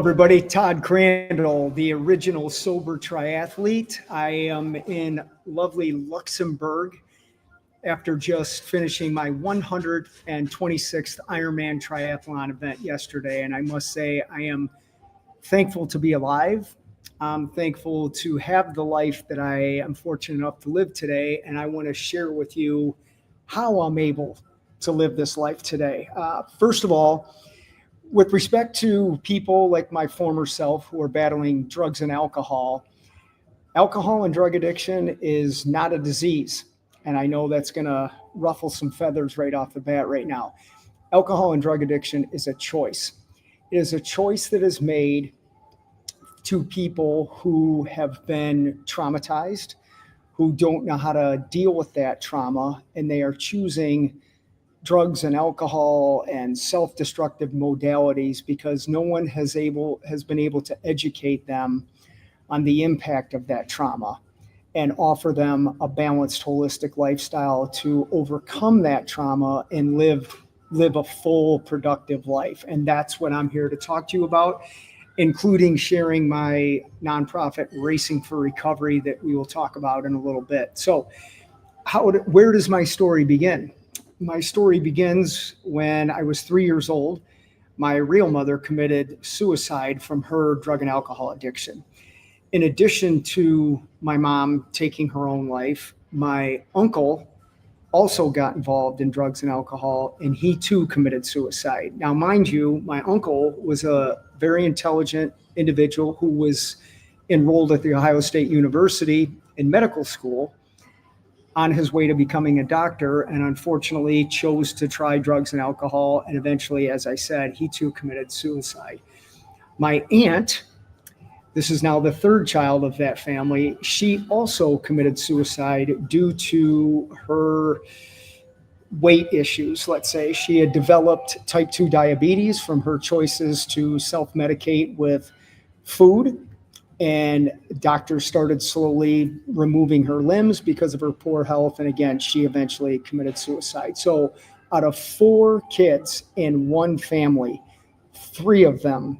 everybody. Todd Crandell, the original sober triathlete. I am in lovely Luxembourg after just finishing my 126th Ironman triathlon event yesterday. And I must say, I am thankful to be alive. I'm thankful to have the life that I am fortunate enough to live today. And I want to share with you how I'm able to live this life today. First of all, with respect to people like my former self who are battling drugs and alcohol and drug addiction is not a disease. And I know that's going to ruffle some feathers right off the bat right now. Alcohol and drug addiction is a choice. It is a choice that is made to people who have been traumatized, who don't know how to deal with that trauma, and they are choosing drugs and alcohol and self-destructive modalities because no one has been able to educate them on the impact of that trauma and offer them a balanced, holistic lifestyle to overcome that trauma and live a full, productive life. And that's what I'm here to talk to you about, including sharing my nonprofit Racing for Recovery that we will talk about in a little bit. So where does my story begin? My story begins when I was 3 years old. My real mother committed suicide from her drug and alcohol addiction. In addition to my mom taking her own life, my uncle also got involved in drugs and alcohol, and he too committed suicide. Now, mind you, my uncle was a very intelligent individual who was enrolled at the Ohio State University in medical school on his way to becoming a doctor, and unfortunately chose to try drugs and alcohol. And eventually, as I said, he too committed suicide. My aunt, this is now the third child of that family, she also committed suicide due to her weight issues. Let's say she had developed type 2 diabetes from her choices to self-medicate with food. And doctors started slowly removing her limbs because of her poor health. And again, she eventually committed suicide. So out of 4 kids in one family, 3 of them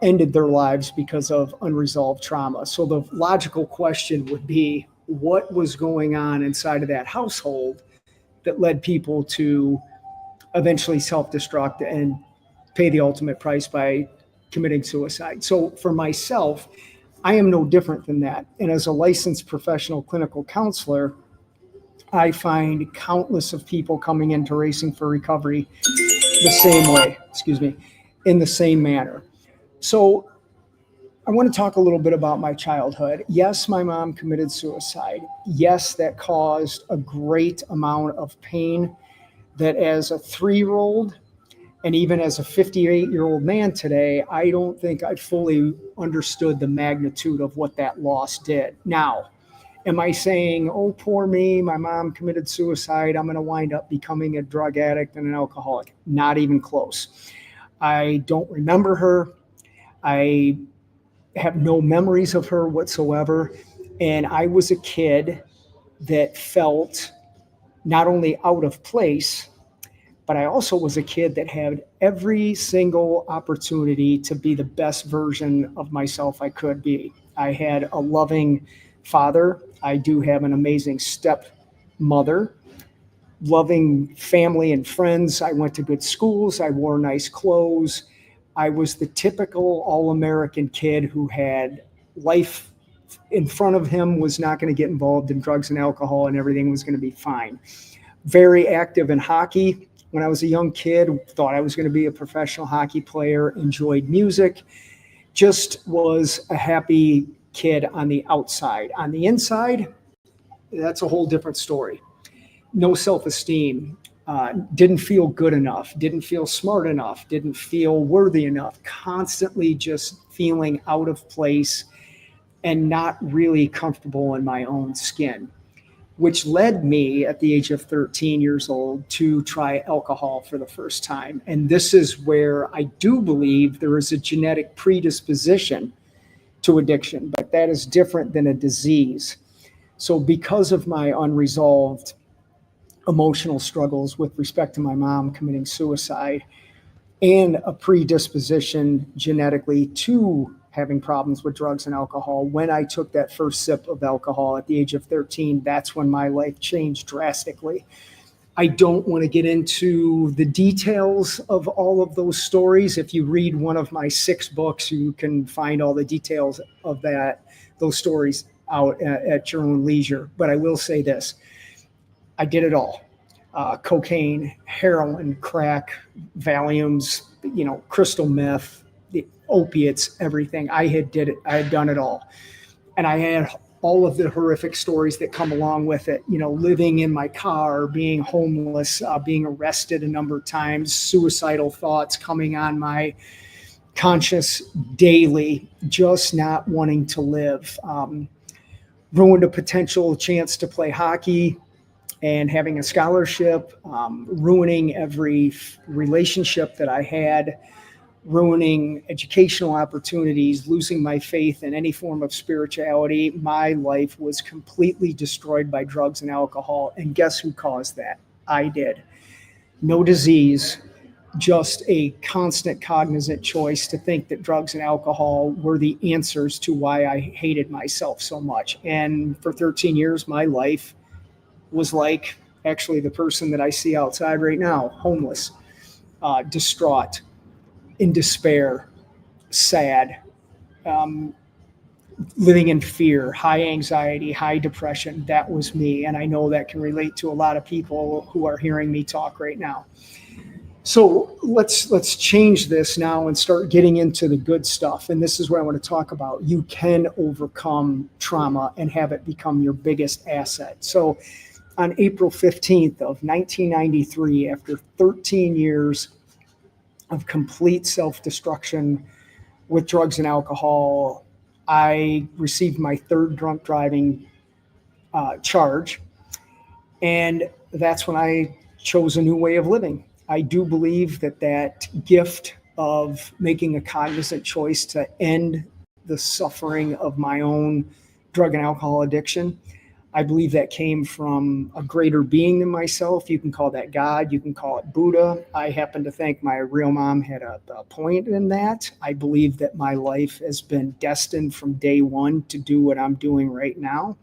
ended their lives because of unresolved trauma. So the logical question would be, what was going on inside of that household that led people to eventually self-destruct and pay the ultimate price by committing suicide? So for myself, I am no different than that. And as a licensed professional clinical counselor, I find countless of people coming into Racing for Recovery the same way, in the same manner. So I want to talk a little bit about my childhood. Yes, my mom committed suicide. Yes, that caused a great amount of pain that as a 3-year-old, and even as a 58-year-old man today, I don't think I fully understood the magnitude of what that loss did. Now, am I saying, oh, poor me, my mom committed suicide, I'm going to wind up becoming a drug addict and an alcoholic? Not even close. I don't remember her. I have no memories of her whatsoever. And I was a kid that felt not only out of place, but I also was a kid that had every single opportunity to be the best version of myself I could be. I had a loving father. I do have an amazing stepmother, loving family and friends. I went to good schools. I wore nice clothes. I was the typical all-American kid who had life in front of him, was not going to get involved in drugs and alcohol, and everything was going to be fine. Very active in hockey. When I was a young kid, thought I was going to be a professional hockey player, enjoyed music, just was a happy kid on the outside. On the inside, that's a whole different story. No self-esteem, didn't feel good enough, didn't feel smart enough, didn't feel worthy enough, constantly just feeling out of place and not really comfortable in my own skin, which led me at the age of 13 years old to try alcohol for the first time. And this is where I do believe there is a genetic predisposition to addiction, but that is different than a disease. So because of my unresolved emotional struggles with respect to my mom committing suicide, and a predisposition genetically to having problems with drugs and alcohol. When I took that first sip of alcohol at the age of 13, that's when my life changed drastically. I don't want to get into the details of all of those stories. If you read one of my 6 books, you can find all the details of those stories out at your own leisure. But I will say this, I did it all. Cocaine, heroin, crack, Valiums, crystal meth, the opiates, everything. I had done it all. And I had all of the horrific stories that come along with it, living in my car, being homeless, being arrested a number of times, suicidal thoughts coming on my conscious daily, just not wanting to live. Ruined a potential chance to play hockey and having a scholarship, ruining every relationship that I had, ruining educational opportunities, losing my faith in any form of spirituality. My life was completely destroyed by drugs and alcohol. And guess who caused that? I did. No disease, just a constant cognizant choice to think that drugs and alcohol were the answers to why I hated myself so much. And for 13 years, my life was like actually the person that I see outside right now, homeless, distraught, in despair, sad, living in fear, high anxiety, high depression. That was me. And I know that can relate to a lot of people who are hearing me talk right now. So let's change this now and start getting into the good stuff. And this is what I want to talk about. You can overcome trauma and have it become your biggest asset. So on April 15th of 1993, after 13 years of complete self-destruction with drugs and alcohol, I received my 3rd drunk driving charge. And that's when I chose a new way of living. I do believe that gift of making a cognizant choice to end the suffering of my own drug and alcohol addiction, I believe that came from a greater being than myself. You can call that God. You can call it Buddha. I happen to think my real mom had a point in that. I believe that my life has been destined from day one to do what I'm doing right now.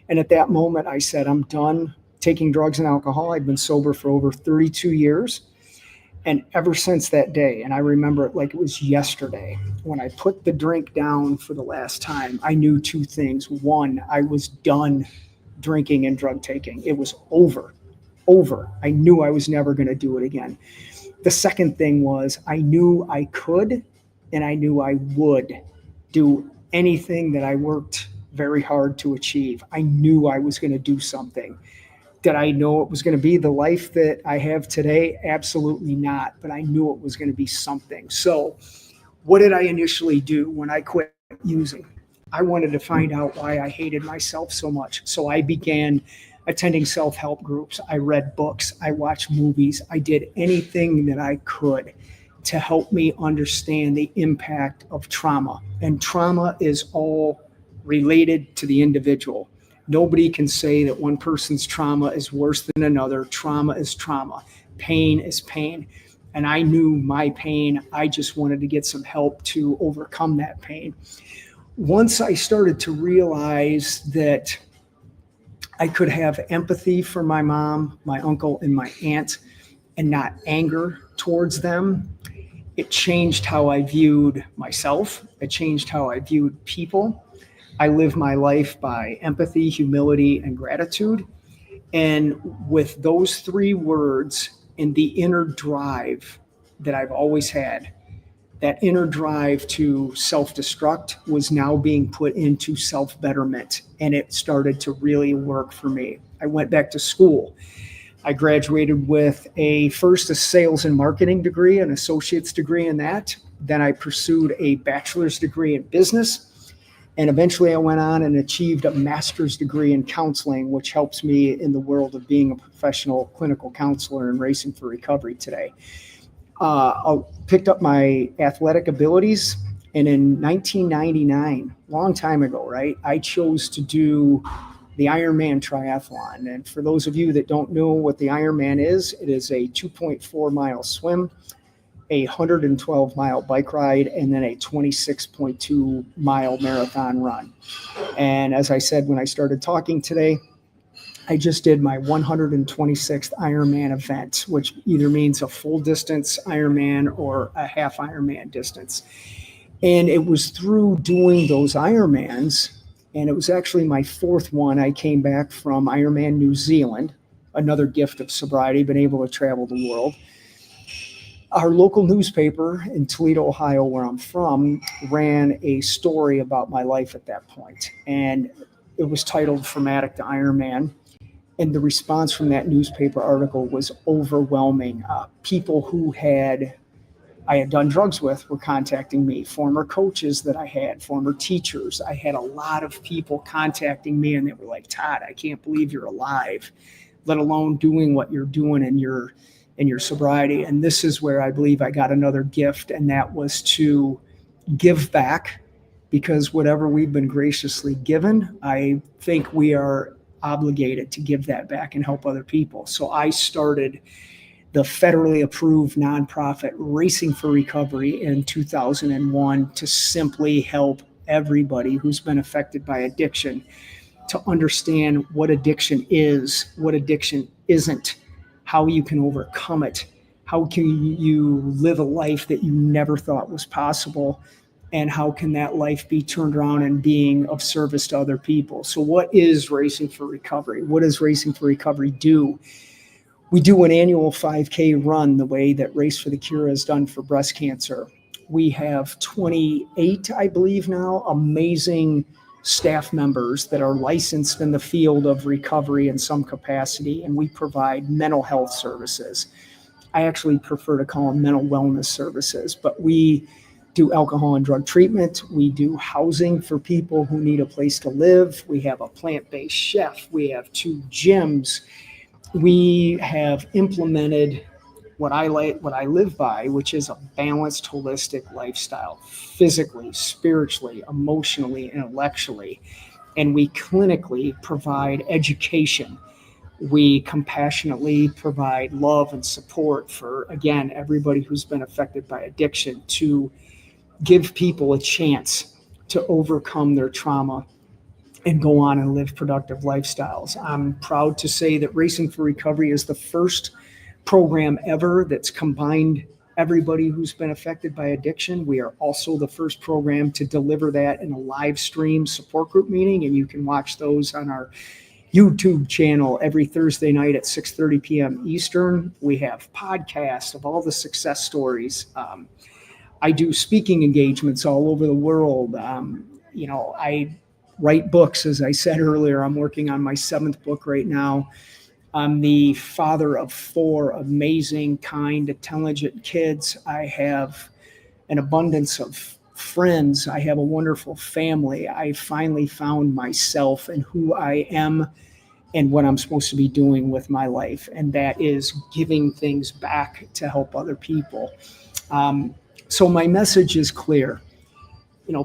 And at that moment, I said, I'm done taking drugs and alcohol. I've been sober for over 32 years. And ever since that day, and I remember it like it was yesterday, when I put the drink down for the last time, I knew 2 things. One, I was done drinking and drug taking. It was over. I knew I was never going to do it again. The second thing was I knew I could and I knew I would do anything that I worked very hard to achieve. I knew I was going to do something. Did I know it was going to be the life that I have today? Absolutely not. But I knew it was going to be something. So what did I initially do when I quit using? I wanted to find out why I hated myself so much. So I began attending self-help groups. I read books. I watched movies. I did anything that I could to help me understand the impact of trauma. And trauma is all related to the individual. Nobody can say that one person's trauma is worse than another. Trauma is trauma. Pain is pain. And I knew my pain. I just wanted to get some help to overcome that pain. Once I started to realize that I could have empathy for my mom, my uncle, and my aunt, and not anger towards them, it changed how I viewed myself. It changed how I viewed people. I live my life by empathy, humility, and gratitude. And with those 3 words and the inner drive that I've always had, that inner drive to self-destruct was now being put into self-betterment. And it started to really work for me. I went back to school. I graduated with first a sales and marketing degree, an associate's degree in that. Then I pursued a bachelor's degree in business. And eventually I went on and achieved a master's degree in counseling, which helps me in the world of being a professional clinical counselor and racing for recovery today. I picked up my athletic abilities. And in 1999, long time ago, right, I chose to do the Ironman triathlon. And for those of you that don't know what the Ironman is, it is a 2.4 mile swim, a 112-mile bike ride, and then a 26.2-mile marathon run. And as I said when I started talking today, I just did my 126th Ironman event, which either means a full distance Ironman or a half Ironman distance. And it was through doing those Ironmans, and it was actually my fourth one. I came back from Ironman New Zealand, another gift of sobriety, been able to travel the world. Our local newspaper in Toledo, Ohio, where I'm from, ran a story about my life at that point. And it was titled From Addict to Ironman. And the response from that newspaper article was overwhelming. People who I had done drugs with were contacting me, former coaches that I had, former teachers. I had a lot of people contacting me, and they were like, Todd, I can't believe you're alive, let alone doing what you're doing in your sobriety. And this is where I believe I got another gift, and that was to give back, because whatever we've been graciously given, I think we are obligated to give that back and help other people. So I started the federally approved nonprofit Racing for Recovery in 2001 to simply help everybody who's been affected by addiction to understand what addiction is, what addiction isn't, how you can overcome it, how can you live a life that you never thought was possible, and how can that life be turned around and being of service to other people. So what is Racing for Recovery? What does Racing for Recovery do? We do an annual 5K run the way that Race for the Cure has done for breast cancer. We have 28, I believe now, amazing staff members that are licensed in the field of recovery in some capacity, and we provide mental health services. I actually prefer to call them mental wellness services, but we do alcohol and drug treatment. We do housing for people who need a place to live. We have a plant-based chef. We have 2 gyms. We have implemented what I live by, which is a balanced, holistic lifestyle, physically, spiritually, emotionally, intellectually. And we clinically provide education. We compassionately provide love and support for, again, everybody who's been affected by addiction, to give people a chance to overcome their trauma and go on and live productive lifestyles. I'm proud to say that Racing for Recovery is the first program ever that's combined everybody who's been affected by addiction. We are also the first program to deliver that in a live stream support group meeting, and you can watch those on our YouTube channel every Thursday night at 6:30 p.m. Eastern. We have podcasts of all the success stories. I do speaking engagements all over the world. I write books, as I said earlier. I'm working on my 7th book right now. I'm the father of 4 amazing, kind, intelligent kids. I have an abundance of friends. I have a wonderful family. I finally found myself and who I am and what I'm supposed to be doing with my life, and that is giving things back to help other people. So my message is clear.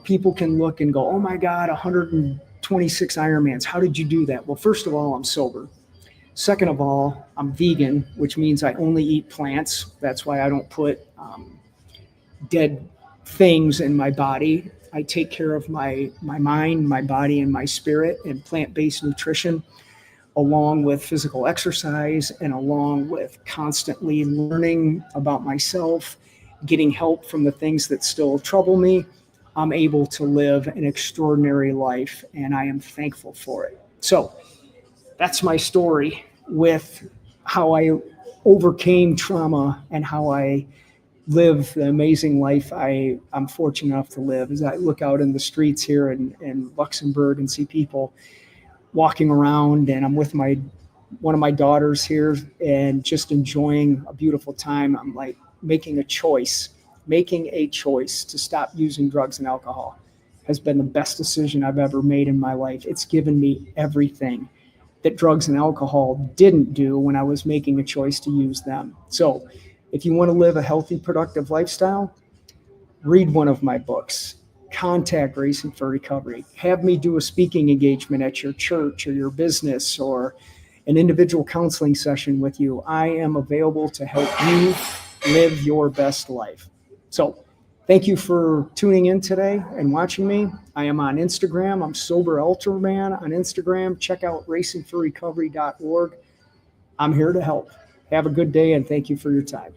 People can look and go, oh my God, 126 Ironmans. How did you do that? Well, first of all, I'm sober. Second of all, I'm vegan, which means I only eat plants. That's why I don't put dead things in my body. I take care of my mind, my body, and my spirit, and plant-based nutrition, along with physical exercise and along with constantly learning about myself, getting help from the things that still trouble me. I'm able to live an extraordinary life, and I am thankful for it. So that's my story with how I overcame trauma and how I live the amazing life I'm fortunate enough to live. As I look out in the streets here in Luxembourg and see people walking around, and I'm with one of my daughters here and just enjoying a beautiful time, I'm like making a choice to stop using drugs and alcohol has been the best decision I've ever made in my life. It's given me everything that drugs and alcohol didn't do when I was making a choice to use them. So if you want to live a healthy, productive lifestyle, read one of my books, contact Racing for Recovery, have me do a speaking engagement at your church or your business or an individual counseling session with you. I am available to help you live your best life. So thank you for tuning in today and watching me. I am on Instagram. I'm Sober Ultraman on Instagram. Check out racingforrecovery.org. I'm here to help. Have a good day, and thank you for your time.